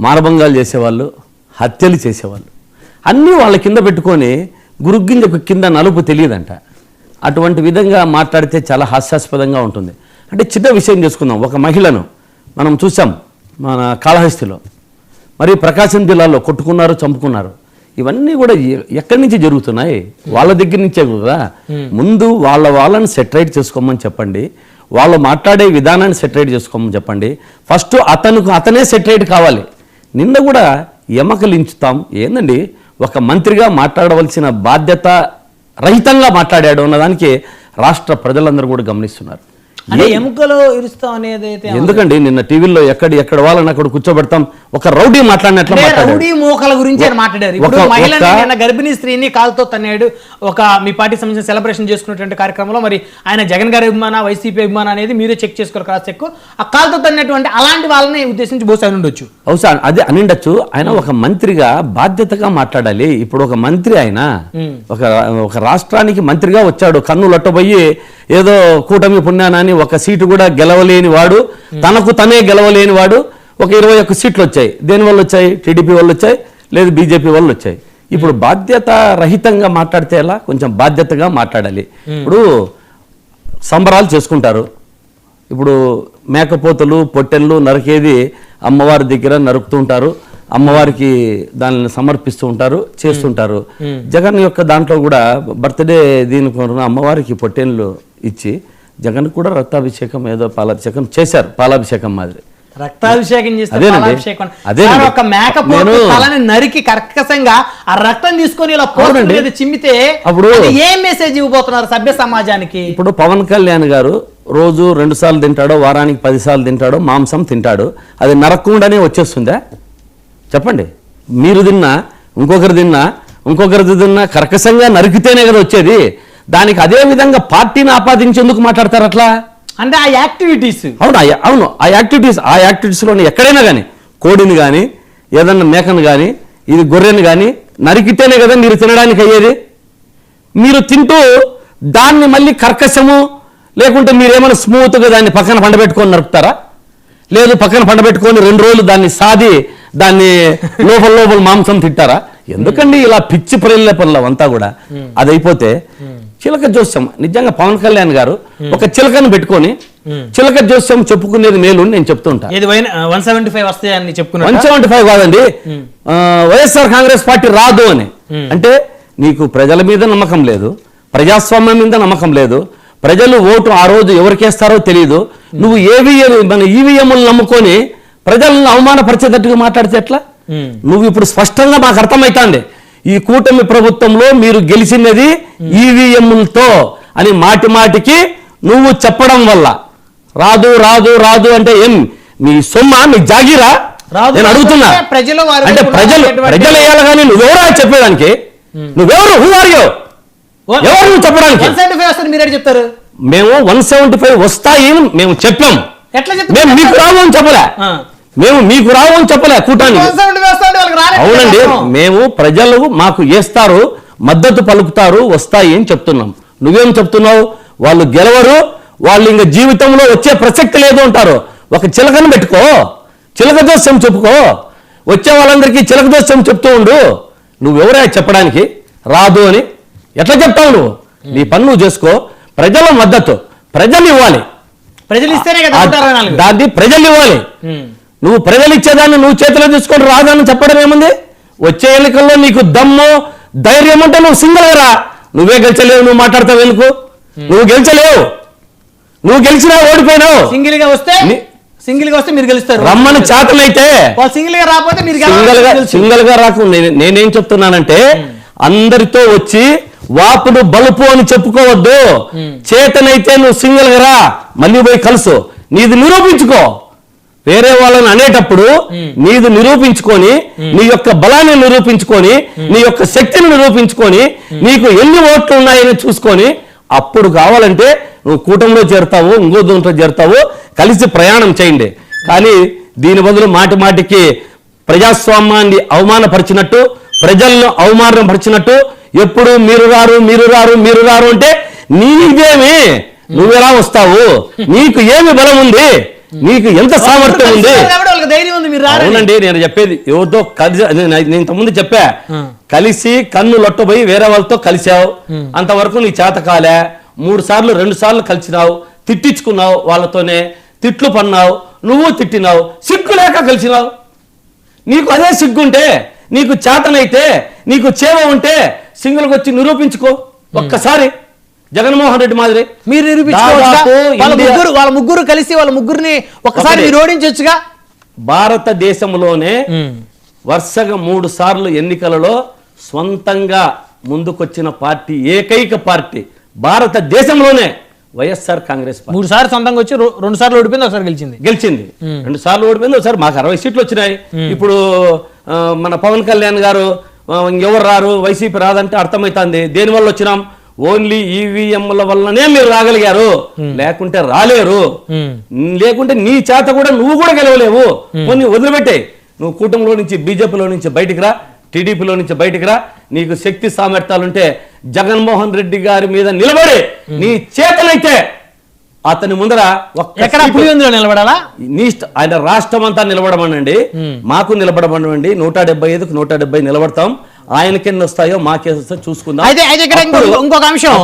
మానభంగాలు చేసేవాళ్ళు, హత్యలు చేసేవాళ్ళు అన్నీ వాళ్ళ కింద పెట్టుకొని గురుగ్గింజకు కింద నలుపు తెలియదంట. అటువంటి విధంగా మాట్లాడితే చాలా హాస్యాస్పదంగా ఉంటుంది. అంటే చిన్న విషయం చేసుకుందాం. ఒక మహిళను మనం చూసాం మన కాళహస్తిలో, మరి ప్రకాశం జిల్లాలో కొట్టుకున్నారు, చంపుకున్నారు. ఇవన్నీ కూడా ఎక్కడి నుంచి జరుగుతున్నాయి? వాళ్ళ దగ్గర నుంచే కదా. ముందు వాళ్ళని సెటరైట్ చేసుకోమని చెప్పండి, వాళ్ళు మాట్లాడే విధానాన్ని సెటరైట్ చేసుకోమని చెప్పండి. ఫస్ట్ అతనే సెటరైట్ కావాలి. నిన్న కూడా ఎమకలించుతాం ఏందండి, ఒక మంత్రిగా మాట్లాడవలసిన బాధ్యత రహితంగా మాట్లాడాడు అన్నదానికి రాష్ట్ర ప్రజలందరూ కూడా గమనిస్తున్నారు. అంటే ఎముకలో ఇరుస్తాం అనేది ఎందుకండి నిన్న టీవీలో ఎక్కడ వాళ్ళని అక్కడ కూర్చోబెడతాం, ఒక రౌడీ మాట్లాడినట్లు రౌడీ మోకల గురించి ఆయన మాట్లాడారు. ఇప్పుడు మహిళని గర్భిణీ స్త్రీని కాలుతో తన్నాడు. ఒక మీ పార్టీ సంబంధించిన సెలబ్రేషన్ చేసుకున్నటువంటి కార్యక్రమంలో మరి ఆయన జగన్ గారి అభిమాన, వైసీపీ అభిమాన అనేది మీరే చెక్ చేసుకోరు క్రాస్ చెక్. ఆ కాలుతో తన్నటువంటి అలాంటి వాళ్ళని ఉద్దేశించి బహుశా ఉండొచ్చు. అవుసా అదే అనిండొచ్చు. ఆయన ఒక మంత్రిగా బాధ్యతగా మాట్లాడాలి. ఇప్పుడు ఒక మంత్రి ఆయన ఒక రాష్ట్రానికి మంత్రిగా వచ్చాడు, కన్ను లొట్టబోయి ఏదో కూటమి పుణ్యానాన్ని ఒక సీటు కూడా గెలవలేని వాడు, తనకు తనే గెలవలేని వాడు. ఒక 21 సీట్లు వచ్చాయి. దేనివల్ల వచ్చాయి? టీడీపీ వాళ్ళు వచ్చాయి, లేదు బీజేపీ వాళ్ళు వచ్చాయి. ఇప్పుడు బాధ్యత రహితంగా మాట్లాడితే ఎలా? కొంచెం బాధ్యతగా మాట్లాడాలి. ఇప్పుడు సంబరాలు చేసుకుంటారు. ఇప్పుడు మేకపోతలు, పొట్టెళ్ళు నరికేది అమ్మవారి దగ్గర నరుకుతుంటారు, అమ్మవారికి దానిని సమర్పిస్తూ ఉంటారు, చేస్తుంటారు. జగన్ యొక్క దాంట్లో కూడా బర్త్డే దీనికి అమ్మవారికి పొట్టేళ్ళు ఇచ్చి జగన్ కూడా రక్తాభిషేకం ఏదో పాలాభిషేకం చేశారు, పాలాభిషేకం మాదిరి రక్తాభిషేకం చేస్తే నరికి కర్కశంగా ఆ రక్తం తీసుకొని ఇలా పోతుంది చిమ్మితే అప్పుడు ఏం మెసేజ్ ఇవ్వబోతున్నారు సభ్య సమాజానికి? ఇప్పుడు పవన్ కళ్యాణ్ గారు రోజు 2 సార్లు తింటాడో, వారానికి 10 సార్లు తింటాడో మాంసం తింటాడు. అది నరకకుండానే వచ్చేస్తుందా చెప్పండి? మీరు తిన్నా, ఇంకొకరు తిన్నా కర్కశంగా నరికితేనే కదా వచ్చేది. దానికి అదే విధంగా పార్టీని ఆపాదించేందుకు మాట్లాడతారు అట్లా. అంటే ఆ యాక్టివిటీస్ అవును ఆ యాక్టివిటీస్లోని ఎక్కడైనా కానీ కోడిని కానీ ఏదన్నా మేకను కానీ ఇది గొర్రెని కానీ నరికితేనే కదా మీరు తినడానికి అయ్యేది. మీరు తింటూ దాన్ని మళ్ళీ కర్కశము లేకుంటే మీరేమైనా స్మూత్గా దాన్ని పక్కన పండబెట్టుకొని నరుకుతారా? లేదు పక్కన పండబెట్టుకొని 2 రోజులు దాన్ని సాది దాన్ని లోపల మాంసం తింటారా? ఎందుకండి ఇలా పిచ్చి ప్రేళ్ళ పనులు అంతా కూడా? అది అయిపోతే చిలక జోస్యం నిజంగా పవన్ కళ్యాణ్ గారు ఒక చిలకను పెట్టుకొని చిలక జోస్యం చెప్పుకునేది మేలు నేను చెప్తూ ఉంటాను. 175 కాదండి, వైఎస్ఆర్ కాంగ్రెస్ పార్టీ రాదు అని. అంటే నీకు ప్రజల మీద నమ్మకం లేదు, ప్రజాస్వామ్యం మీద నమ్మకం లేదు, ప్రజలు ఓటు ఆ రోజు ఎవరికేస్తారో తెలియదు. నువ్వు మన ఈవీఎంలు నమ్ముకొని ప్రజలను అవమానపరిచేటట్టుగా మాట్లాడితే ఎట్లా? నువ్వు ఇప్పుడు స్పష్టంగా మాకు అర్థమవుతుంది, ఈ కూటమి ప్రభుత్వంలో మీరు గెలిచినది ఈవీఎంలతో అని మాటికి నువ్వు చెప్పడం వల్ల రాదు రాదు రాదు అంటే ఏం మీ సొమ్మ, మీ జాగీరా? నేను అడుగుతున్నా. అంటే ప్రజలు వేయాలి కానీ నువ్వెవరా చెప్పేదానికి? నువ్వెవరు? ఎవరు నువ్వు చెప్పడానికి? చెప్తారు మేము 175 వస్తాయి మేము చెప్పాం. మేము మీకు రావు అని చెప్పలే, మీకు రావు అని చెప్పలే కూటానికి. అవునండి, మేము ప్రజలు మాకు వేస్తారు, మద్దతు పలుకుతారు, వస్తాయి అని చెప్తున్నాం. నువ్వేం చెప్తున్నావు? వాళ్ళు గెలవరు, వాళ్ళు ఇంకా జీవితంలో వచ్చే ప్రసక్తి లేదు అంటారు. ఒక చిలకను పెట్టుకో, చిలక దోషం చెప్పుకో, వచ్చే వాళ్ళందరికీ చిలక దోషం చెప్తూ ఉండు. నువ్వెవరా చెప్పడానికి రాదు అని? ఎట్లా చెప్తావు నువ్వు? నీ పని నువ్వు చేసుకో. ప్రజల మద్దతు ప్రజలు ఇవ్వాలి, దాన్ని ప్రజలు ఇవ్వాలి. నువ్వు ప్రజలు ఇచ్చేదాన్ని నువ్వు చేతిలో తీసుకొని రాదని చెప్పడం ఏముంది? వచ్చే ఎన్నికల్లో నీకు దమ్ము ధైర్యం ఉంటే నువ్వు సింగిల్ గా, నువ్వే గెలిచలేవు, నువ్వు మాట్లాడతావు ఎందుకు? నువ్వు గెలిచలేవు, నువ్వు గెలిచినా ఓడిపోయినావు. సింగిల్ గా వస్తే మీరు గెలుస్తారు. రమ్మని చేతనైతే సింగిల్ గా రాకపోతే సింగిల్ గా రాకు. నేనేం చెప్తున్నానంటే అందరితో వచ్చి వాపుడు బలుపు అని చెప్పుకోవద్దు. చేతనైతే నువ్వు సింగిల్ గా రా, మళ్ళీ పోయి కలుసు, నీది నిరూపించుకో. వేరే వాళ్ళని అనేటప్పుడు నీది నిరూపించుకొని, నీ యొక్క బలాన్ని నిరూపించుకొని, నీ యొక్క శక్తిని నిరూపించుకొని, నీకు ఎన్ని ఓట్లు ఉన్నాయని చూసుకొని అప్పుడు కావాలంటే నువ్వు కూటమిలో చేరుతావు, ఇంకో దాంట్లో చేరుతావు, కలిసి ప్రయాణం చేయండి. కానీ దీని బదులు మాటికి ప్రజాస్వామ్యాన్ని అవమానపరిచినట్టు, ప్రజలను అవమానపరిచినట్టు ఎప్పుడు మీరు రారు అంటే నీదేమి, నువ్వెలా వస్తావు? నీకు ఏమి బలం ఉంది? నీకు ఎంత సామర్థ్యం ఉంది? కాబట్టి వాళ్ళకి ధైర్యం ఉంది, మీరు రారని. అవునండి, నేను చెప్పేది ఎవరితో కలిసి, నేను ఇంతకుముందు చెప్పా, కలిసి కన్ను లొట్టబోయి వేరే వాళ్ళతో కలిసావు, అంతవరకు నీ చేత కాలే. 3 సార్లు 2 సార్లు కలిసినావు, తిట్టించుకున్నావు, వాళ్ళతోనే తిట్లు పన్నావు, నువ్వు తిట్టినావు, సిగ్గు లేక కలిసినావు. నీకు అదే సిగ్గుంటే, నీకు చేతనైతే, నీకు చేవ ఉంటే సింగిల్కి వచ్చి నిరూపించుకో ఒక్కసారి, జగన్మోహన్ రెడ్డి మాదిరి మీరు నిరూపించుకోవచ్చు. వాళ్ళ ముగ్గురు కలిసి వాళ్ళ ముగ్గురిని ఒక్కసారి మీరు ఓడించొచ్చుగా. భారతదేశంలోనే వరుసగా 3 సార్లు ఎన్నికలలో స్వంతంగా ముందుకొచ్చిన పార్టీ, ఏకైక పార్టీ భారతదేశంలోనే వైఎస్ఆర్ కాంగ్రెస్ పార్టీ. 3 సార్లు సొంతంగా వచ్చి 2 సార్లు ఓడిపోయింది, ఒకసారి గెలిచింది. 2 సార్లు ఓడిపోయింది, ఒకసారి మాకు 60 సీట్లు వచ్చినాయి. ఇప్పుడు మన పవన్ కళ్యాణ్ గారు ఎవరు రారు, వైసీపీ రాదంటే అర్థమవుతుంది. దేనివల్ల వచ్చినాం? ఓన్లీ ఈవీఎంల వల్లనే మీరు రాగలిగారు, లేకుంటే రాలేరు. లేకుంటే నీ చేత కూడా నువ్వు కూడా గెలవలేవు. కొన్ని వదిలిపెట్టే, నువ్వు కూటమిలో నుంచి, బీజేపీలో నుంచి బయటికి రా, టీడీపీలో నుంచి బయటికి రా. నీకు శక్తి సామర్థ్యాలుంటే జగన్మోహన్ రెడ్డి గారి మీద నిలబడి, నీ చేతనైతే అతని ముందర ఎక్కడ పులివెందులో నిలబడాలా? ఆయన రాష్ట్రం అంతా నిలబడమనండి, మాకు నిలబడమనండి. 175కు 170 నిలబడతాం. ఆయనకెన్ని వస్తాయో మాకే వస్తాయో చూసుకుందాం. ఇంకొక అంశం,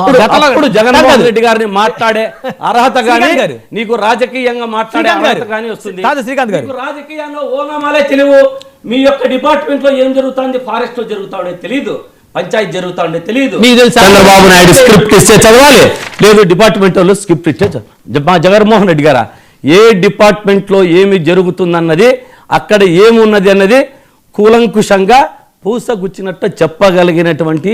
అప్పుడు జగన్మోహన్ రెడ్డి గారిని మాట్లాడే అర్హత గానీ, నీకు రాజకీయంగా మాట్లాడే అర్హత గానీ వస్తుంది. శ్రీకాంత్ గారు, రాజకీయంలో ఓనామాలే తెలియవు. మీ యొక్క డిపార్ట్మెంట్ లో ఏం జరుగుతుంది, ఫారెస్ట్ లో జరుగుతాడే తెలియదు, పంచాయతీ జరుగుతాండే తెలియదు. చంద్రబాబు నాయుడు స్క్రిప్ట్ ఇస్తే చదవాలి, లేదు డిపార్ట్మెంట్ వాళ్ళు స్క్రిప్ట్ ఇస్తే జగన్మోహన్ రెడ్డి గారా ఏ డిపార్ట్మెంట్ లో ఏమి జరుగుతుందన్నది, అక్కడ ఏమున్నది అన్నది కూలంకుషంగా పూసగుచ్చినట్టు చెప్పేటువంటి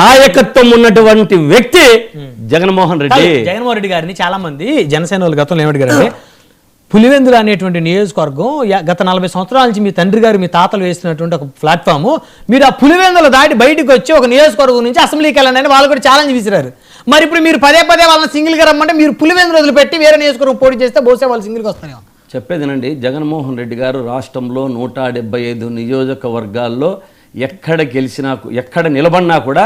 నాయకత్వం ఉన్నటువంటి వ్యక్తి జగన్మోహన్ రెడ్డి. జగన్మోహన్ రెడ్డి గారిని చాలా మంది జనసేన వాళ్ళు గతంలో ఏమడిగారంటే, పులివెందులు అనేటువంటి నియోజకవర్గం గత 40 సంవత్సరాల నుంచి మీ తండ్రి గారు, మీ తాతలు వేస్తున్నటువంటి ఒక ప్లాట్ఫామ్, మీరు ఆ పులివెందులు దాటి బయటకు వచ్చి ఒక నియోజకవర్గం నుంచి అసెంబ్లీకి వెళ్ళండి వాళ్ళు కూడా ఛాలెంజ్ విసిరారు. మరి ఇప్పుడు మీరు పదే వాళ్ళని సింగిల్గా రమ్మంటే, మీరు పులివెందులు వదిలిపెట్టి వేరే నియోజకవర్గం పోటీ చేస్తే బహుశా వాళ్ళు సింగిల్గా వస్తారేమో. చెప్పేదేనండి, జగన్మోహన్ రెడ్డి గారు రాష్ట్రంలో 175 నియోజకవర్గాల్లో ఎక్కడ గెలిచినా, ఎక్కడ నిలబడినా కూడా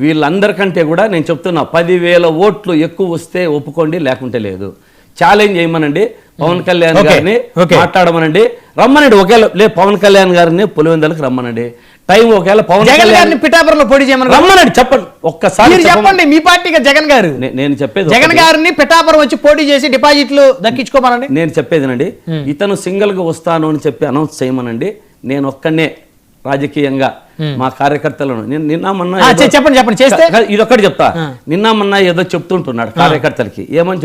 వీళ్ళందరికంటే కూడా నేను చెప్తున్నా 10,000 ఓట్లు ఎక్కువ వస్తే ఒప్పుకోండి, లేకుంటే లేదు. ఛాలెంజ్ చేయమనండి, పవన్ కళ్యాణ్ గారిని మాట్లాడమనండి, రమ్మనండి. ఒకేలా పవన్ కళ్యాణ్ గారిని పులివెందులకు రమ్మనండి. టైం ఒకవేళ పవన్ కళ్యాణ్ పిఠాపురంలో పోటీ చేయమని రమ్మనండి. చెప్పండి, ఒక్కసారి చెప్పండి. మీ పార్టీగా జగన్ గారు, నేను చెప్పేది జగన్ గారిని పిఠాపురం వచ్చి పోటీ చేసి డిపాజిట్లు దక్కించుకోమనండి. నేను చెప్పేదినండి, ఇతను సింగిల్ గా వస్తాను అని చెప్పి అనౌన్స్ చేయమనండి. నేను ఒక్కనే రాజకీయంగా మా కార్యకర్తలను నిన్న మొన్న చెప్పండి చేస్తే ఇదొక్కటి చెప్తా. నిన్న మొన్న ఏదో చెప్తుంటున్నాడు కార్యకర్తలకి, ఏమని